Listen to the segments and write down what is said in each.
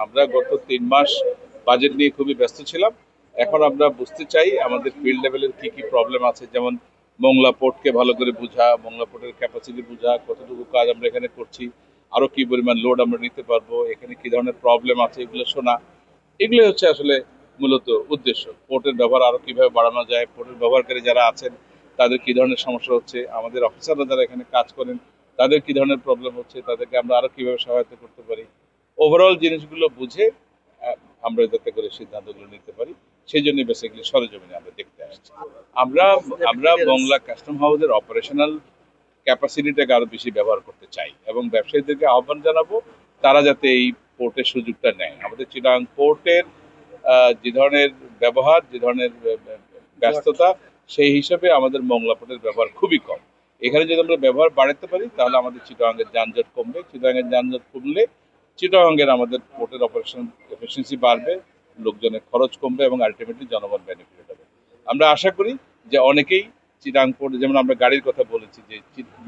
আমরা গত ৩ মাস বাজেট নিয়ে খুবই ব্যস্ত ছিলাম। এখন আমরা বুঝতে চাই আমাদের ফিল্ড লেভেলের কি প্রবলেম আছে, যেমন মংলা পোর্টকে ভালো করে বোঝা, মংলা পোর্টের ক্যাপাসিটি বোঝা, কতটুকু কাজ আমরা এখানে করছি, আরো কি পরিমাণ লোড আমরা নিতে পারবো, এখানে কি ধরনের প্রবলেম আছে এগুলো শোনা। এগুলো হচ্ছে আসলে মূলত উদ্দেশ্য। পোর্টের ব্যবহার আরো কিভাবে বাড়ানো যায়, পোর্টের ব্যবহারকারী যারা আছেন তাদের কি ধরনের সমস্যা হচ্ছে, আমাদের অফিসাররা যারা এখানে কাজ করেন তাদের কি ধরনের প্রবলেম হচ্ছে, তাদেরকে আমরা আরো কিভাবে সহায়তা করতে পারি, ওভারঅল জিনিসগুলো বুঝে আমরা যাতে করে সিদ্ধান্তগুলো নিতে পারি, সেই জন্য বেসিক্যালি সরেজমিনে আমরা দেখতে আসছি। আমরা আমরা মংলা কাস্টম হাউসের অপারেশনাল ক্যাপাসিটিটাকে আরো বেশি ব্যবহার করতে চাই এবং ব্যবসায়ীদেরকে আহ্বান জানাবো তারা যাতে এই পোর্টের সুযোগটা নেয়। আমাদের চিটাগাং পোর্টের যে ধরনের ব্যবহার, যে ধরনের ব্যস্ততা, সেই হিসাবে আমাদের মংলা পোর্টের ব্যবহার খুবই কম। এখানে যদি আমরা ব্যবহার বাড়াতে পারি তাহলে আমাদের চিটাগাংয়ের যানজট কমবে। চিটাগাংয়ের যানজট কমলে চিটাগাংয়ের আমাদের পোর্টের অপারেশন এফিসিয়েন্সি বাড়বে, লোকজনের খরচ কমবে এবং আলটিমেটলি জনগণ বেনিফিট হবে। আমরা আশা করি যে অনেকেই চিটাগাং পোর্টে, যেমন আমরা গাড়ির কথা বলেছি যে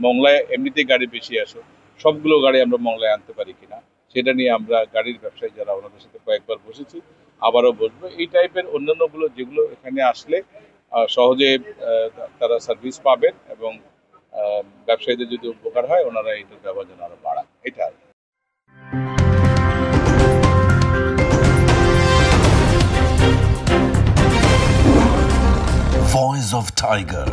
মংলায় এমনিতেই গাড়ি বেশি আসে, সবগুলো গাড়ি আমরা মংলায় আনতে পারি কিনা সেটা নিয়ে আমরা গাড়ির ব্যবসায়ী যারা ওনাদের সাথে কয়েকবার বসেছি, আবারও বসবো। এই টাইপের অন্যান্যগুলো যেগুলো এখানে আসলে সহজে তারা সার্ভিস পাবেন এবং ব্যবসায়ীদের যদি উপকার হয় ওনারা এটার ব্যবহার যেন আরো বাড়ান, এটা। Voice of Tiger.